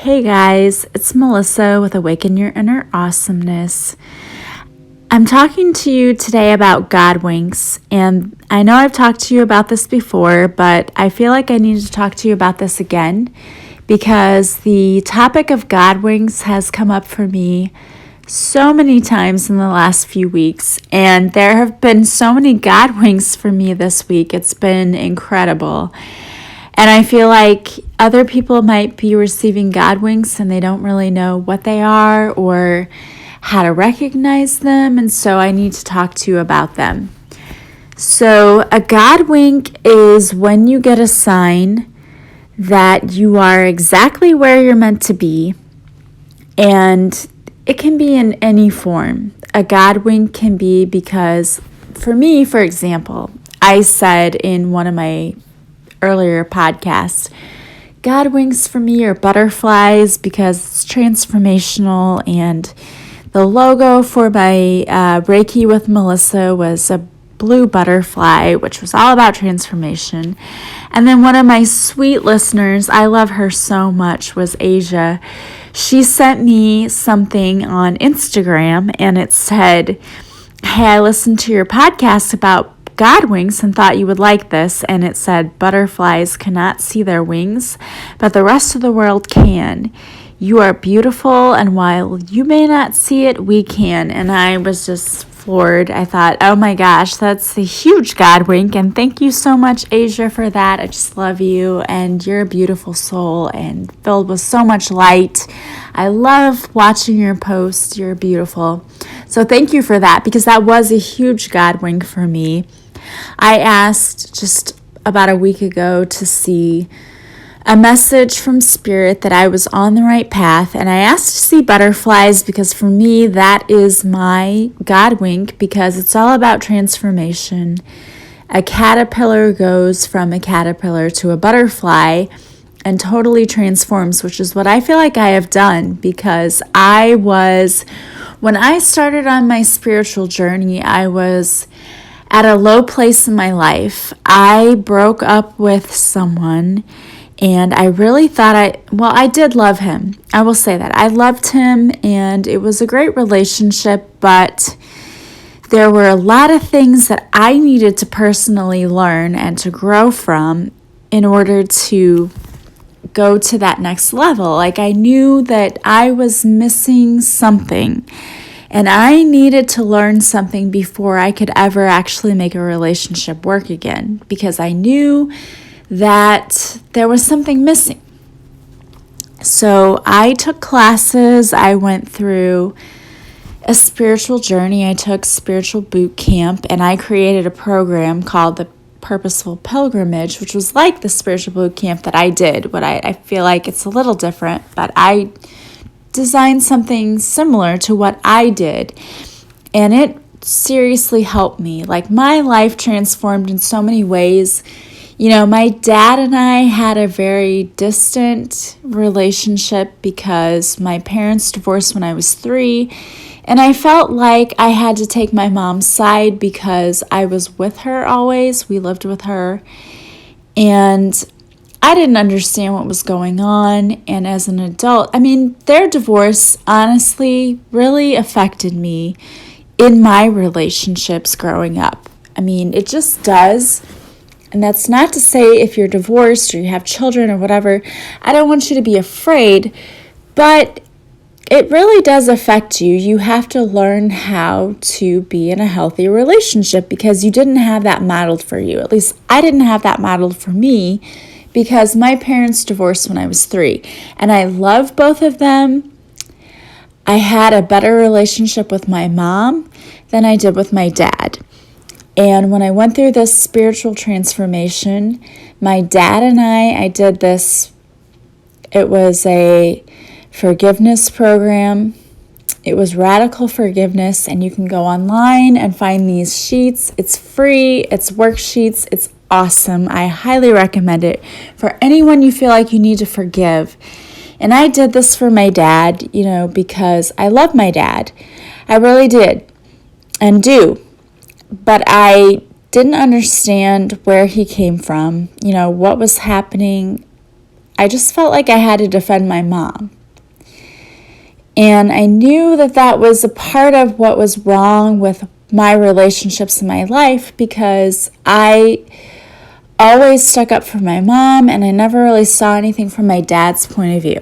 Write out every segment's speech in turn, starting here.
Hey guys, it's Melissa with Awaken Your Inner Awesomeness. I'm talking to you today about God winks, and I know I've talked to you about this before, but I feel like I need to talk to you about this again because the topic of God winks has come up for me so many times in the last few weeks, and there have been so many God winks for me this week. It's been incredible. And I feel like other people might be receiving God winks and they don't really know what they are or how to recognize them. And so I need to talk to you about them. So a God wink is when you get a sign that you are exactly where you're meant to be. And it can be in any form. A God wink can be because, for me, for example, I said in one of my earlier podcast, God winks for me are butterflies because it's transformational, and the logo for my Reiki with Melissa was a blue butterfly, which was all about transformation. And then one of my sweet listeners, I love her so much, was Asia. She sent me something on Instagram and it said, "Hey, I listened to your podcast about God winks and thought you would like this," and it said, "Butterflies cannot see their wings, but the rest of the world can. You are beautiful, and while you may not see it, we can." And I was just floored. I thought, oh my gosh, that's a huge God wink, and thank you so much, Asia, for that. I just love you, and you're a beautiful soul and filled with so much light. I love watching your posts. You're beautiful. So thank you for that, because that was a huge God wink for me. I asked just about a week ago to see a message from Spirit that I was on the right path, and I asked to see butterflies because for me that is my God wink, because it's all about transformation. A caterpillar goes from a caterpillar to a butterfly and totally transforms, which is what I feel like I have done, because when I started on my spiritual journey, I was at a low place in my life. I broke up with someone, and I really thought I did love him. I will say that. I loved him, and it was a great relationship, but there were a lot of things that I needed to personally learn and to grow from in order to go to that next level. Like, I knew that I was missing something, and I needed to learn something before I could ever actually make a relationship work again, because I knew that there was something missing. So I took classes. I went through a spiritual journey. I took spiritual boot camp, and I created a program called the Purposeful Pilgrimage, which was like the spiritual boot camp that I did. What I feel like it's a little different, but I designed something similar to what I did, and it seriously helped me. Like, my life transformed in so many ways. You know, my dad and I had a very distant relationship because my parents divorced when I was 3, and I felt like I had to take my mom's side because I was with her always. We lived with her, and I didn't understand what was going on. And as an adult, their divorce honestly really affected me in my relationships growing up. It just does. And that's not to say if you're divorced or you have children or whatever, I don't want you to be afraid, but it really does affect you. You have to learn how to be in a healthy relationship because you didn't have that modeled for you. At least I didn't have that modeled for me, because my parents divorced when I was 3, and I love both of them. I had a better relationship with my mom than I did with my dad. And when I went through this spiritual transformation, my dad and I did this. It was a forgiveness program. It was Radical Forgiveness, and you can go online and find these sheets. It's free. It's worksheets. It's awesome. I highly recommend it for anyone you feel like you need to forgive. And I did this for my dad, because I love my dad. I really did and do. But I didn't understand where he came from, what was happening. I just felt like I had to defend my mom. And I knew that that was a part of what was wrong with my relationships in my life, because I always stuck up for my mom and I never really saw anything from my dad's point of view.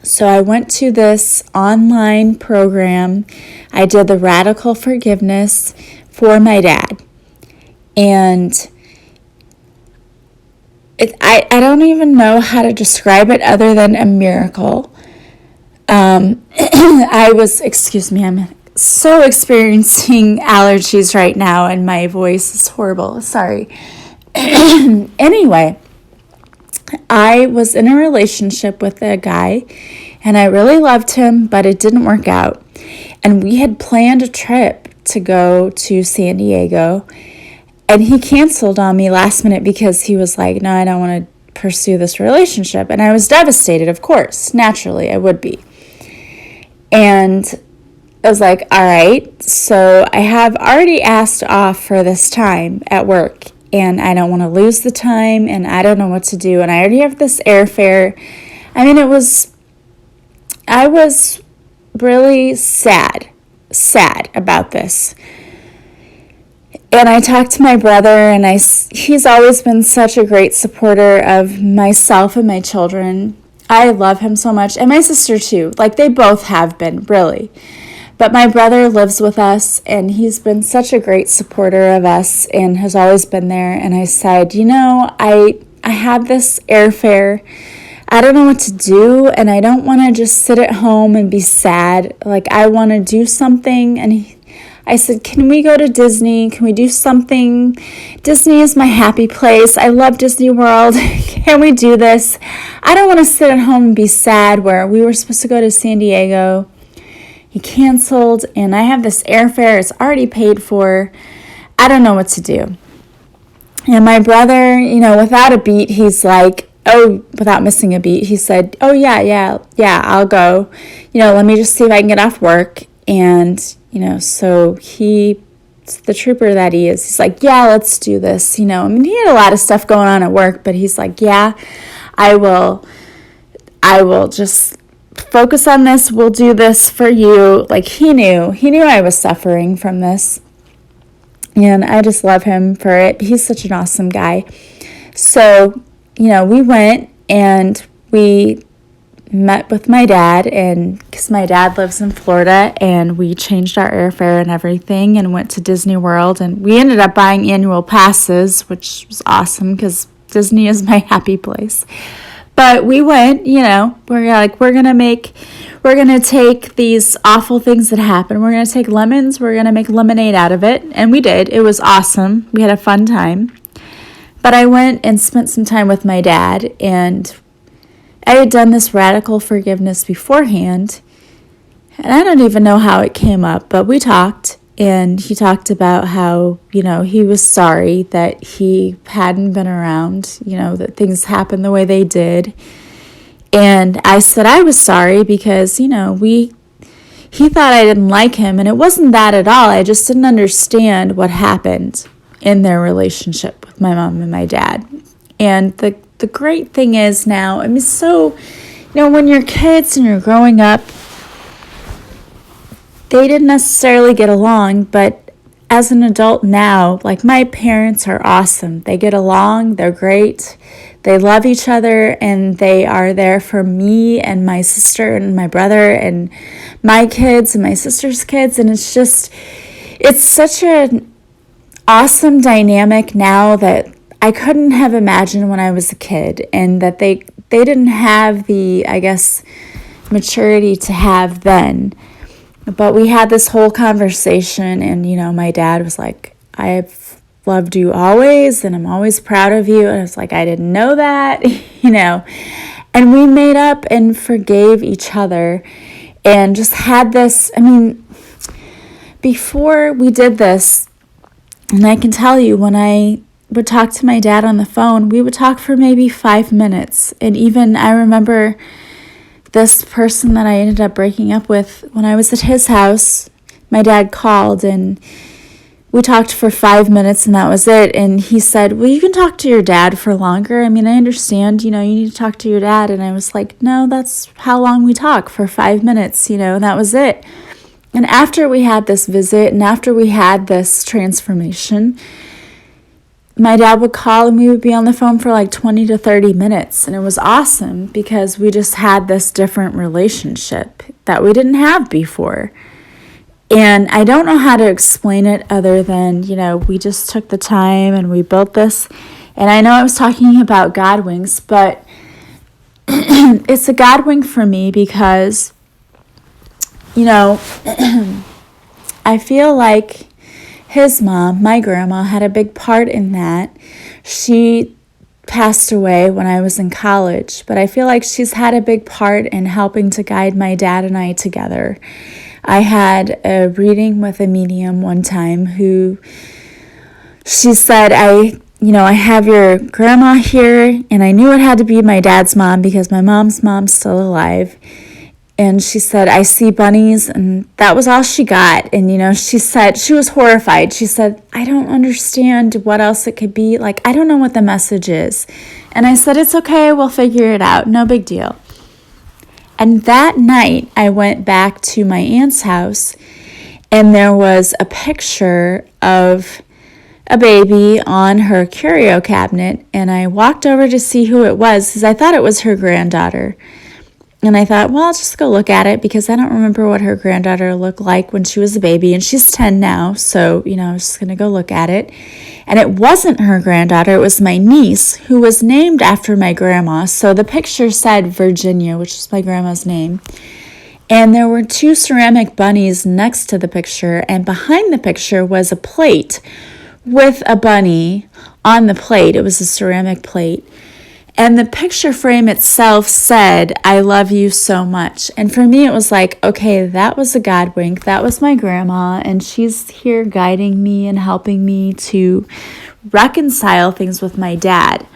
So I went to this online program. I did the Radical Forgiveness for my dad. And I don't even know how to describe it other than a miracle. Excuse me, I'm so experiencing allergies right now and my voice is horrible. Sorry. Anyway, I was in a relationship with a guy and I really loved him, but it didn't work out. And we had planned a trip to go to San Diego, and he canceled on me last minute because he was like, no, I don't want to pursue this relationship. And I was devastated, of course. Naturally, I would be. And I was like, all right, so I have already asked off for this time at work, and I don't want to lose the time, and I don't know what to do, and I already have this airfare. I mean, I was really sad about this. And I talked to my brother, and he's always been such a great supporter of myself and my children. I love him so much, and my sister too. Like, they both have been, really. But my brother lives with us, and he's been such a great supporter of us and has always been there. And I said, I have this airfare. I don't know what to do, and I don't want to just sit at home and be sad. Like, I want to do something. And I said, can we go to Disney? Can we do something? Disney is my happy place. I love Disney World. Can we do this? I don't want to sit at home and be sad, where we were supposed to go to San Diego. He canceled, and I have this airfare. It's already paid for. I don't know what to do. And my brother, without a beat, he's like, without missing a beat, he said, yeah, I'll go. Let me just see if I can get off work. And, so it's the trooper that he is. He's like, yeah, let's do this. He had a lot of stuff going on at work, but he's like, yeah, I will just focus on this. We'll do this for you. Like, he knew I was suffering from this. And I just love him for it. He's such an awesome guy. So, we went and we met with my dad, and because my dad lives in Florida, and we changed our airfare and everything and went to Disney World, and we ended up buying annual passes, which was awesome because Disney is my happy place. But we went, we're gonna take these awful things that happen. We're gonna take lemons, we're gonna make lemonade out of it, and we did. It was awesome. We had a fun time. But I went and spent some time with my dad, and I had done this radical forgiveness beforehand, and I don't even know how it came up, but we talked, and he talked about how, he was sorry that he hadn't been around, that things happened the way they did. And I said I was sorry because, he thought I didn't like him, and it wasn't that at all. I just didn't understand what happened in their relationship with my mom and my dad. And the great thing is now, when you're kids and you're growing up, they didn't necessarily get along, but as an adult now, like, my parents are awesome. They get along, they're great, they love each other, and they are there for me and my sister and my brother and my kids and my sister's kids, and it's such an awesome dynamic now that I couldn't have imagined when I was a kid, and that they didn't have the, I guess, maturity to have then. But we had this whole conversation, and, my dad was like, I've loved you always, and I'm always proud of you. And I was like, I didn't know that, And we made up and forgave each other and just had this, before we did this, and I can tell you, when I would talk to my dad on the phone, we would talk for maybe 5 minutes. And even I remember this person that I ended up breaking up with, when I was at his house, my dad called, and we talked for 5 minutes and that was it. And he said, well, you can talk to your dad for longer. I mean, I understand, you need to talk to your dad. And I was like, no, that's how long we talk, for 5 minutes, and that was it. And after we had this visit and after we had this transformation, my dad would call and we would be on the phone for like 20 to 30 minutes. And it was awesome because we just had this different relationship that we didn't have before. And I don't know how to explain it other than, we just took the time and we built this. And I know I was talking about God winks, but it's a God wink for me because, I feel like his mom, my grandma, had a big part in that. She passed away when I was in college, but I feel like she's had a big part in helping to guide my dad and I together. I had a reading with a medium one time who she said, I have your grandma here, and I knew it had to be my dad's mom because my mom's still alive. And she said, I see bunnies, and that was all she got. And, she said, she was horrified. She said, I don't understand what else it could be. Like, I don't know what the message is. And I said, it's okay, we'll figure it out. No big deal. And that night, I went back to my aunt's house, and there was a picture of a baby on her curio cabinet, and I walked over to see who it was because I thought it was her granddaughter. And I thought, well, I'll just go look at it because I don't remember what her granddaughter looked like when she was a baby, and she's 10 now, so, I was just going to go look at it. And it wasn't her granddaughter, it was my niece, who was named after my grandma. So the picture said Virginia, which is my grandma's name. And there were 2 ceramic bunnies next to the picture, and behind the picture was a plate with a bunny on the plate. It was a ceramic plate. And the picture frame itself said, I love you so much. And for me, it was like, okay, that was a God wink. That was my grandma, and she's here guiding me and helping me to reconcile things with my dad.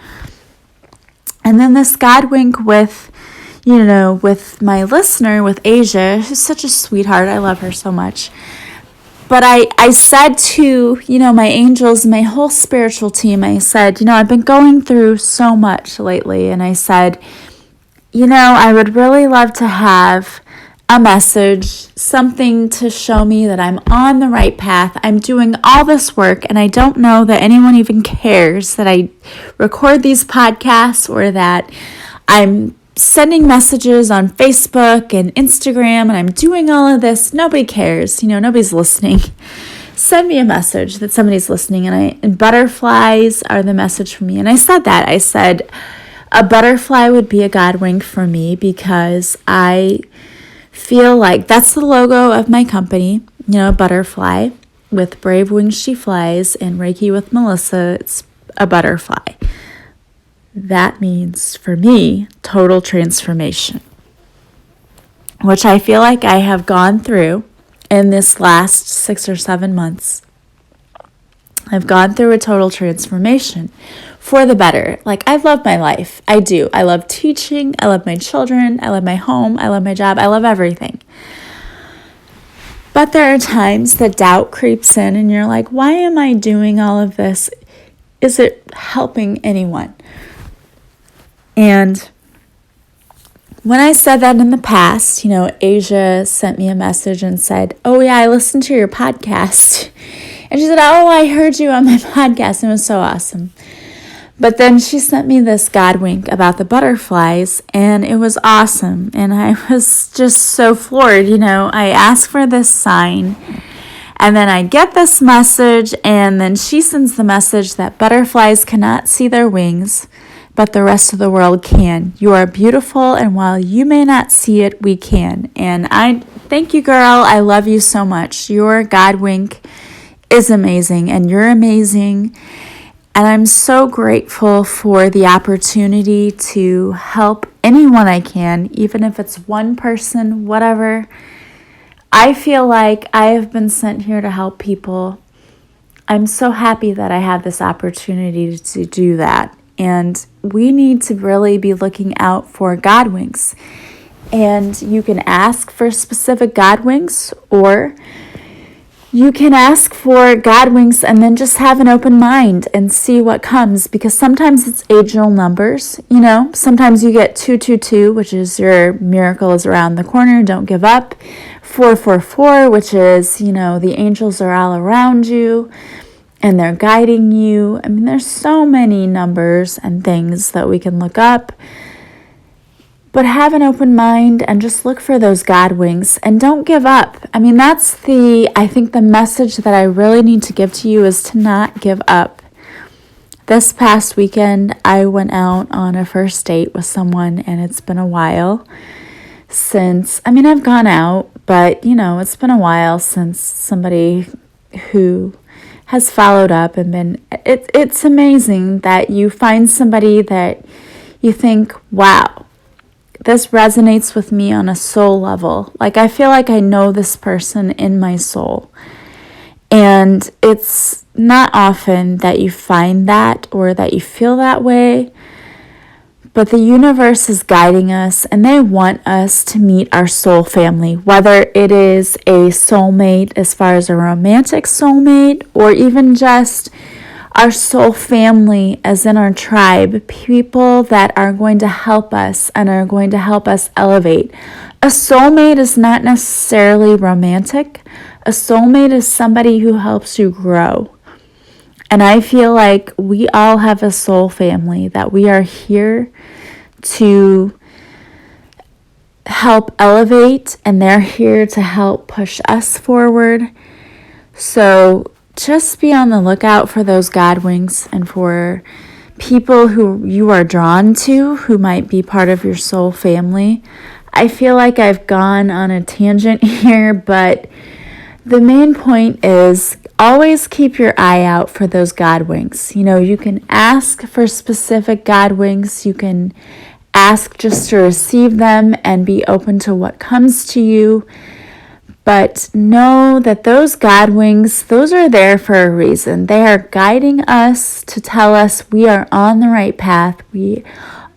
And then this God wink with, with my listener, with Asia, who's such a sweetheart. I love her so much. But I said to, my angels, my whole spiritual team, I said, I've been going through so much lately. And I said, I would really love to have a message, something to show me that I'm on the right path. I'm doing all this work, and I don't know that anyone even cares that I record these podcasts or that I'm sending messages on Facebook and Instagram, and I'm doing all of this. Nobody cares. Nobody's listening. Send me a message that somebody's listening, and butterflies are the message for me. And I said that. I said a butterfly would be a God wink for me because I feel like that's the logo of my company, a butterfly. With Brave Wings She Flies and Reiki with Melissa, it's a butterfly. That means, for me, total transformation, which I feel like I have gone through in this last 6 or 7 months. I've gone through a total transformation for the better. Like, I love my life. I do. I love teaching. I love my children. I love my home. I love my job. I love everything. But there are times that doubt creeps in and you're like, why am I doing all of this? Is it helping anyone? And when I said that in the past, Asia sent me a message and said, oh yeah, I listened to your podcast. And she said, oh, I heard you on my podcast. And it was so awesome. But then she sent me this God wink about the butterflies, and it was awesome. And I was just so floored. I asked for this sign, and then I get this message, and then she sends the message that butterflies cannot see their wings, but the rest of the world can. You are beautiful, and while you may not see it, we can. And I thank you, girl. I love you so much. Your God wink is amazing, and you're amazing. And I'm so grateful for the opportunity to help anyone I can, even if it's one person, whatever. I feel like I have been sent here to help people. I'm so happy that I have this opportunity to do that. And we need to really be looking out for God winks. And you can ask for specific God winks, or you can ask for God winks and then just have an open mind and see what comes, because sometimes it's angel numbers. Sometimes you get 222, which is your miracle is around the corner, don't give up. 444, which is, the angels are all around you and they're guiding you. I mean, there's so many numbers and things that we can look up. But have an open mind and just look for those God winks and don't give up. I mean, that's I think the message that I really need to give to you is to not give up. This past weekend, I went out on a first date with someone, and it's been a while since, I've gone out, but it's been a while since somebody who has followed up and it's amazing that you find somebody that you think, wow, this resonates with me on a soul level. Like, I feel like I know this person in my soul. And it's not often that you find that or that you feel that way. But the universe is guiding us, and they want us to meet our soul family, whether it is a soulmate as far as a romantic soulmate, or even just our soul family, as in our tribe, people that are going to help us and are going to help us elevate. A soulmate is not necessarily romantic. A soulmate is somebody who helps you grow. And I feel like we all have a soul family that we are here to help elevate, and they're here to help push us forward. So just be on the lookout for those God winks and for people who you are drawn to who might be part of your soul family. I feel like I've gone on a tangent here, but the main point is always keep your eye out for those God winks. You can ask for specific God winks. You can ask just to receive them and be open to what comes to you. But know that those God winks, those are there for a reason. They are guiding us to tell us we are on the right path. We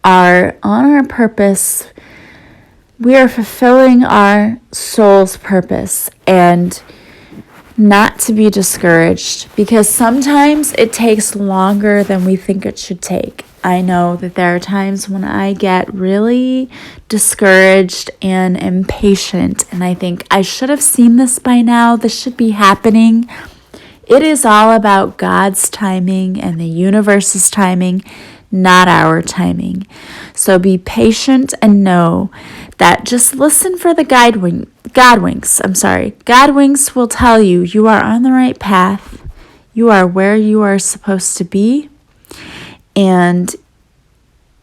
are on our purpose. We are fulfilling our soul's purpose, and not to be discouraged, because sometimes it takes longer than we think it should take. I know that there are times when I get really discouraged and impatient, and I think I should have seen this by now. This should be happening. It is all about God's timing and the universe's timing, not our timing. So be patient and know that just listen for the God winks. God winks will tell you you are on the right path. You are where you are supposed to be. And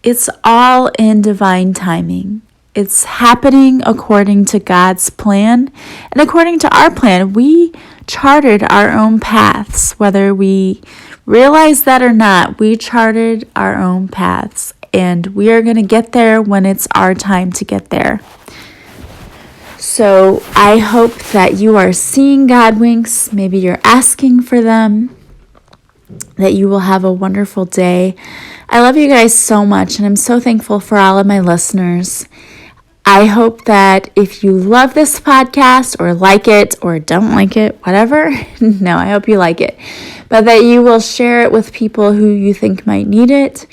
it's all in divine timing. It's happening according to God's plan. And according to our plan, we charted our own paths. Whether we realize that or not, we charted our own paths. And we are going to get there when it's our time to get there. So I hope that you are seeing God winks. Maybe you're asking for them. That you will have a wonderful day. I love you guys so much, and I'm so thankful for all of my listeners. I hope that if you love this podcast or like it or don't like it, whatever, no, I hope you like it, but that you will share it with people who you think might need it,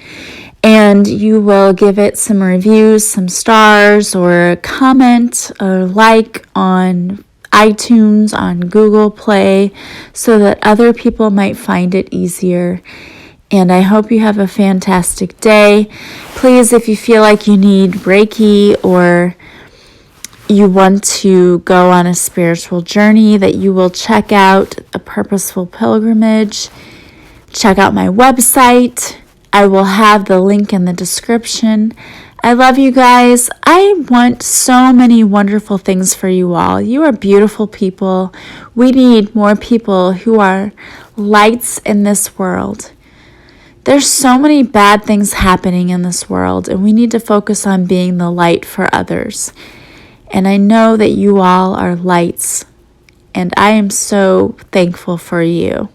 and you will give it some reviews, some stars, or a comment or like on iTunes, on Google Play, so that other people might find it easier. And I hope you have a fantastic day. Please, if you feel like you need Reiki or you want to go on a spiritual journey, that you will check out A Purposeful Pilgrimage. Check out my website. I will have the link in the description. I love you guys. I want so many wonderful things for you all. You are beautiful people. We need more people who are lights in this world. There's so many bad things happening in this world, and we need to focus on being the light for others. And I know that you all are lights, and I am so thankful for you.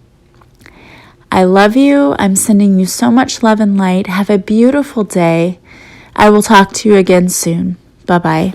I love you. I'm sending you so much love and light. Have a beautiful day. I will talk to you again soon. Bye-bye.